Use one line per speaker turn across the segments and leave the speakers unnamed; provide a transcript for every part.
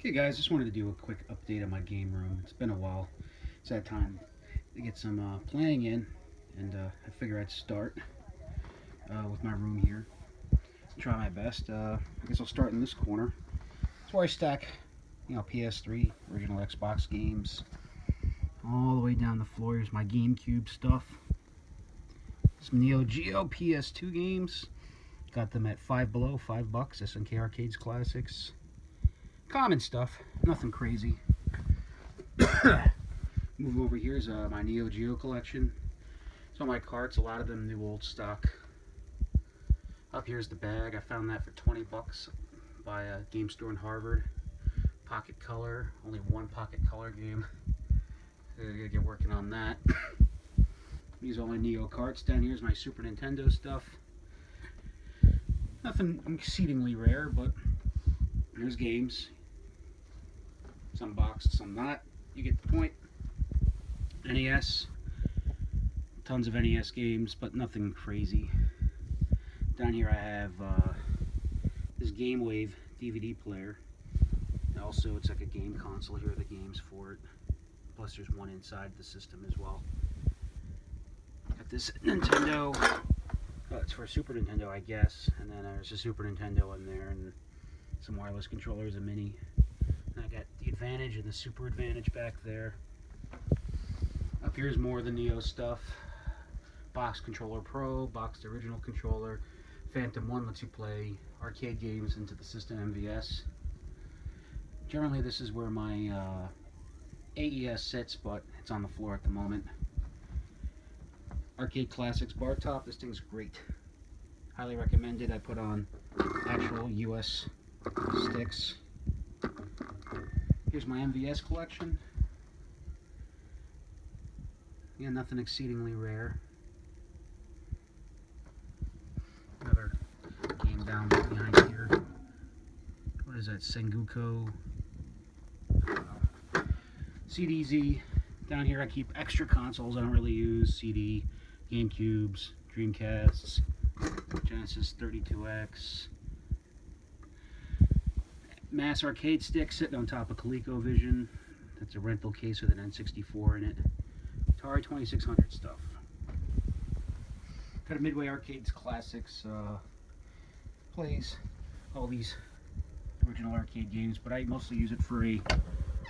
Okay, guys, just wanted to do a quick update on my game room. It's been a while. It's that time to get some playing in, and I figure I'd start with my room here. Try my best. I guess I'll start in this corner. That's where I stack, PS3, original Xbox games, all the way down the floor. Here's my GameCube stuff. Some Neo Geo PS2 games. Got them at Five Below, $5. SNK Arcades Classics. Common stuff, nothing crazy. Move over here is my Neo Geo collection. So my carts, a lot of them new old stock. Up here's the bag. I found that for $20 by a game store in Harvard. Pocket Color, only one Pocket Color game. I gotta get working on that. These are all my Neo carts. Down here's my Super Nintendo stuff. Nothing exceedingly rare, but there's games. Some boxed, some not. You get the point. NES. Tons of NES games, but nothing crazy. Down here I have this Game Wave DVD player. Also, it's like a game console. Here are the games for it. Plus, there's one inside the system as well. Got this Nintendo. It's for Super Nintendo, I guess. And then there's a Super Nintendo in there, and some wireless controllers, a mini. And I got the Advantage and the Super Advantage back there. Up here's more of the Neo stuff. Box Controller Pro, boxed original controller. Phantom 1 lets you play arcade games into the system MVS. Generally, this is where my AES sits, but it's on the floor at the moment. Arcade Classics bar top. This thing's great. Highly recommended. I put on actual US sticks. Here's my MVS collection. Yeah, nothing exceedingly rare. Another game down behind here. What is that? Sengoku. CDZ. Down here I keep extra consoles I don't really use. CD, GameCubes, Dreamcasts, Genesis 32X. Mass arcade stick sitting on top of ColecoVision. That's a rental case with an N64 in it. Atari 2600 stuff. Got a Midway Arcades Classics. Plays all these original arcade games, but I mostly use it for a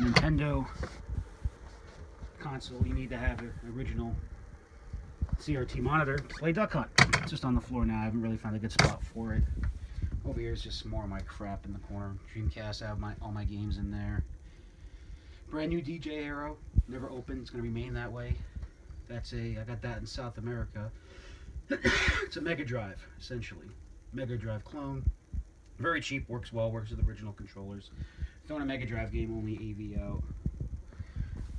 Nintendo console. You need to have an original CRT monitor to play Duck Hunt. It's just on the floor now. I haven't really found a good spot for it. Over here is just more of my crap in the corner. Dreamcast, I have all my games in there. Brand new DJ Arrow, never opened. It's going to remain that way. I got that in South America. It's a Mega Drive, essentially. Mega Drive clone. Very cheap, works well, works with original controllers. Throwing a Mega Drive game, only AV out.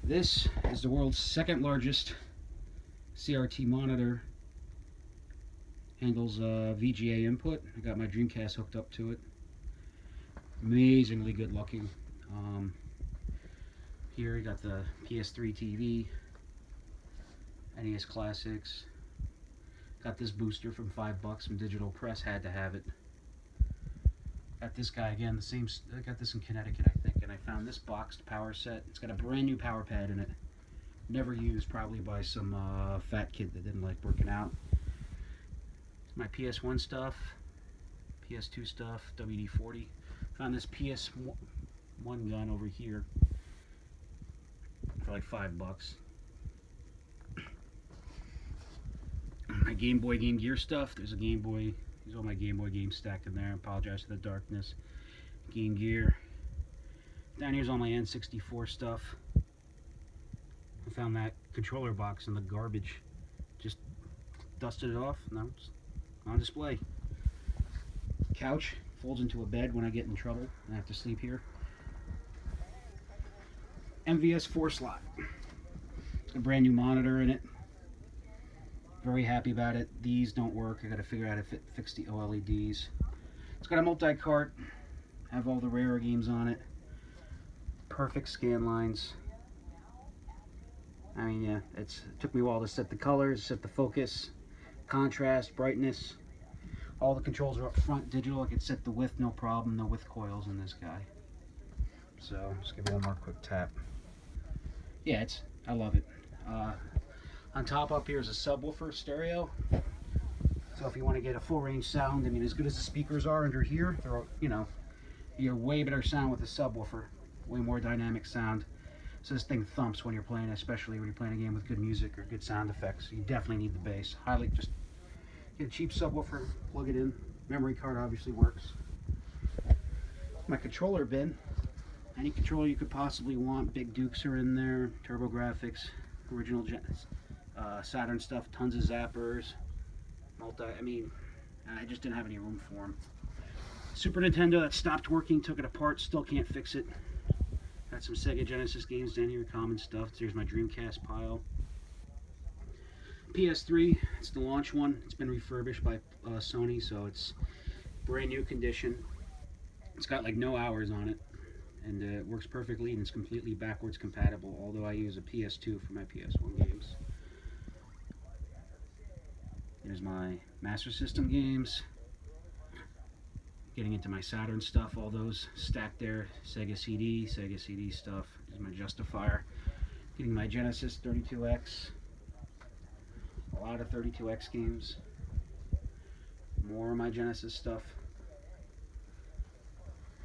This is the world's second largest CRT monitor. Handles VGA input. I got my Dreamcast hooked up to it. Amazingly good looking. Here you got the PS3 TV, NES Classics. Got this booster from $5 from Digital Press. Had to have it. Got this guy again. I got this in Connecticut, I think, and I found this boxed power set. It's got a brand new power pad in it. Never used, probably by some fat kid that didn't like working out. My PS1 stuff, PS2 stuff, WD-40. Found this PS1 gun over here for like $5. My Game Boy Game Gear stuff. There's a Game Boy. There's all my Game Boy games stacked in there. I apologize for the darkness. Game Gear. Down here's all my N64 stuff. I found that controller box in the garbage. Just dusted it off. Now it's on display. Couch folds into a bed when I get in trouble and I have to sleep here. MVS 4 slot. A brand new monitor in it. Very happy about it. These don't work. I gotta figure out how to fix the OLEDs. It's got a multi-cart. Have all the rare games on it. Perfect scan lines. I mean, yeah, it took me a while to set the colors, set the focus, contrast, brightness. All the controls are up front, digital. I could set the width, no problem. No width coils in this guy. So just give it one more quick tap. Yeah, I love it. On top up here is a subwoofer stereo. So if you want to get a full range sound, I mean, as good as the speakers are under here, they're, you know, you're way better sound with a subwoofer, way more dynamic sound. So this thing thumps when you're playing, especially when you're playing a game with good music or good sound effects. You definitely need the bass. Highly, just get a cheap subwoofer, plug it in. Memory card obviously works. My controller bin. Any controller you could possibly want. Big Dukes are in there. TurboGrafx, original Saturn stuff. Tons of zappers. I just didn't have any room for them. Super Nintendo that stopped working, took it apart, still can't fix it. Got some Sega Genesis games down here, common stuff. There's my Dreamcast pile. PS3, it's the launch one. It's been refurbished by Sony, so it's brand new condition. It's got like no hours on it, and it works perfectly, and it's completely backwards compatible, although I use a PS2 for my PS1 games. Here's my Master System games. Getting into my Saturn stuff, all those stacked there. Sega CD stuff. Here's my Justifier. Getting my Genesis 32X. A lot of 32X games. More of my Genesis stuff.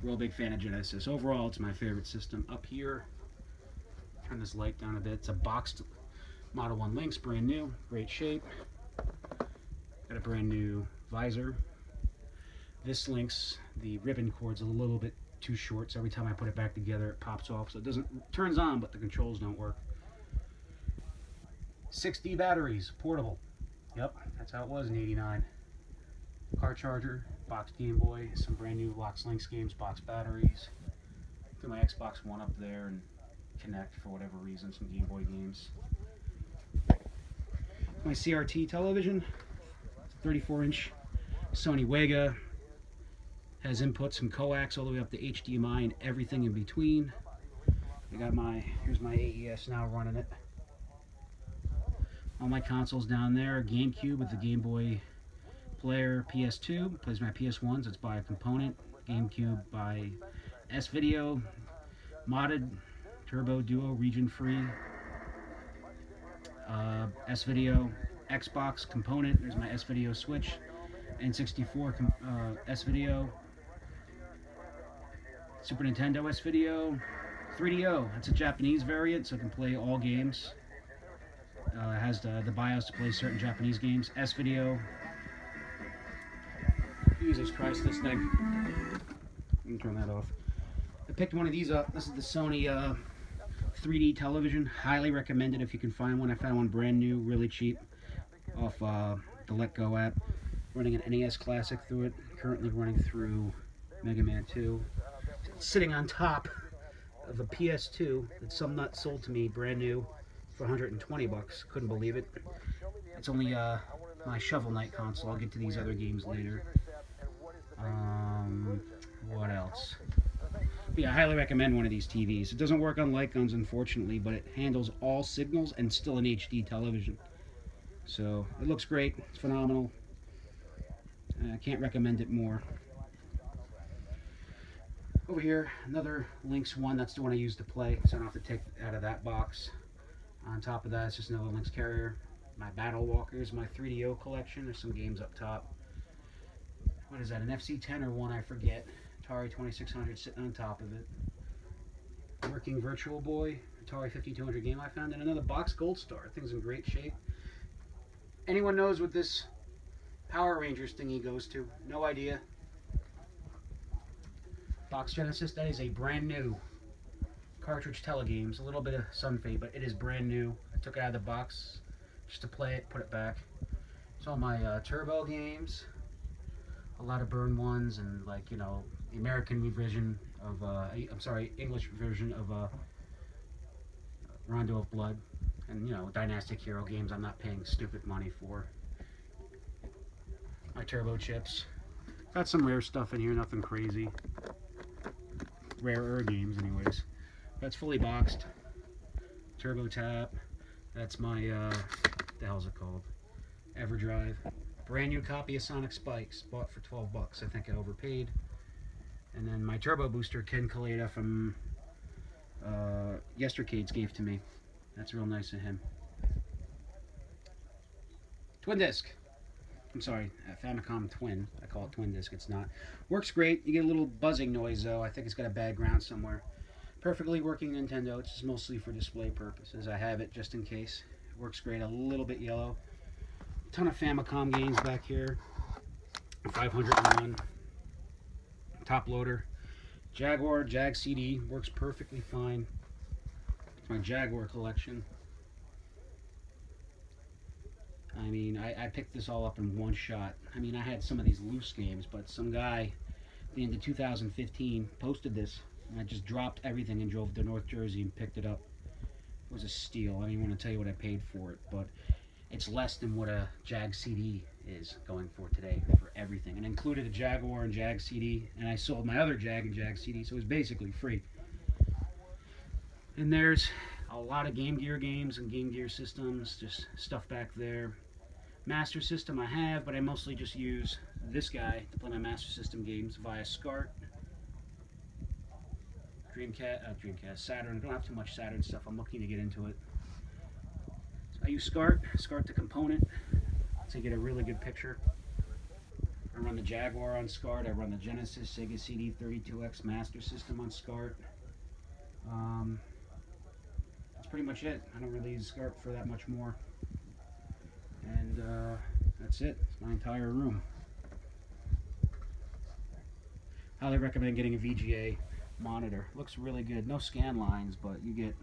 Real big fan of Genesis. Overall, it's my favorite system. Up here, turn this light down a bit. It's a boxed Model 1 Lynx, brand new, great shape. Got a brand new visor. This Lynx, the ribbon cord's a little bit too short, so every time I put it back together, it pops off. So it turns on, but the controls don't work. 6D batteries, portable. Yep, that's how it was in '89. Car charger, box Game Boy, some brand new Lox Lynx games, box batteries. Threw my Xbox One up there and connect for whatever reason, some Game Boy games. My CRT television, 34-inch Sony Wega. Has inputs from coax all the way up to HDMI and everything in between. Here's my AES now running it. All my consoles down there. GameCube with the Game Boy player. PS2 plays my PS1s. It's by a component. GameCube by S-Video. Modded Turbo Duo region free. S-Video Xbox component. There's my S-Video Switch. N64 S-Video. Super Nintendo S-Video. 3DO, that's a Japanese variant, so it can play all games. It has the BIOS to play certain Japanese games. S-Video. Jesus Christ, this thing. Let me turn that off. I picked one of these up. This is the Sony 3D television. Highly recommended if you can find one. I found one brand new, really cheap, off the Let Go app. Running an NES Classic through it. Currently running through Mega Man 2. Sitting on top of a PS2 that some nut sold to me brand new for 120 bucks. Couldn't believe it. It's only my Shovel Knight console. I'll get to these other games later. What else? But yeah, I highly recommend one of these TVs. It doesn't work on light guns, unfortunately, but it handles all signals and still an HD television. So it looks great. It's phenomenal. I can't recommend it more. Over here, another Lynx one. That's the one I use to play, so I don't have to take it out of that box. On top of that, it's just another Lynx carrier. My Battle Walkers, my 3DO collection. There's some games up top. What is that, an FC10 or one? I forget. Atari 2600 sitting on top of it. Working Virtual Boy, Atari 5200 game I found, and another box Gold Star. Thing's in great shape. Anyone knows what this Power Rangers thingy goes to? No idea. Box Genesis, that is a brand new cartridge telegames. A little bit of Sun Fade, but it is brand new. I took it out of the box just to play it, put it back. It's all my Turbo games. A lot of Burn ones and, like, you know, the American version of, English version of Rondo of Blood. And, you know, Dynastic Hero games I'm not paying stupid money for. My Turbo chips. Got some rare stuff in here, nothing crazy. Rarer games, anyways. That's fully boxed. Turbo Tap. That's my, the hell's it called? Everdrive. Brand new copy of Sonic Spikes. Bought for 12 bucks. I think I overpaid. And then my Turbo Booster Ken Kaleda from Yestercades gave to me. That's real nice of him. Twin disc. I'm sorry, Famicom Twin. I call it Twin disc. It's not. Works great. You get a little buzzing noise though. I think it's got a bad ground somewhere. Perfectly working Nintendo. It's just mostly for display purposes. I have it just in case. It works great. A little bit yellow. Ton of Famicom games back here. 501. Top loader. Jaguar Jag CD works perfectly fine. It's my Jaguar collection. I mean, I picked this all up in one shot. I mean, I had some of these loose games, but some guy at the end of 2015 posted this, and I just dropped everything and drove to North Jersey and picked it up. It was a steal. I don't even want to tell you what I paid for it, but it's less than what a Jag CD is going for today for everything. And included a Jaguar and Jag CD, and I sold my other Jag and Jag CD, so it was basically free. And there's a lot of Game Gear games and Game Gear systems, just stuff back there. Master System I have, but I mostly just use this guy to play my Master System games via SCART. Dreamcast, Saturn. I don't have too much Saturn stuff. I'm looking to get into it. So I use SCART to component to get a really good picture. I run the Jaguar on SCART. I run the Genesis, Sega CD32X Master System on SCART. That's pretty much it. I don't really use SCART for that much more. And that's it. It's my entire room. Highly recommend getting a VGA monitor. Looks really good. No scan lines, but you get...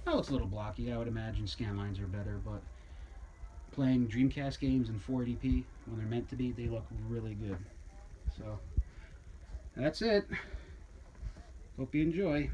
Oh, it's a little blocky. I would imagine scan lines are better, but playing Dreamcast games in 480p when they're meant to be, they look really good. So, that's it. Hope you enjoy.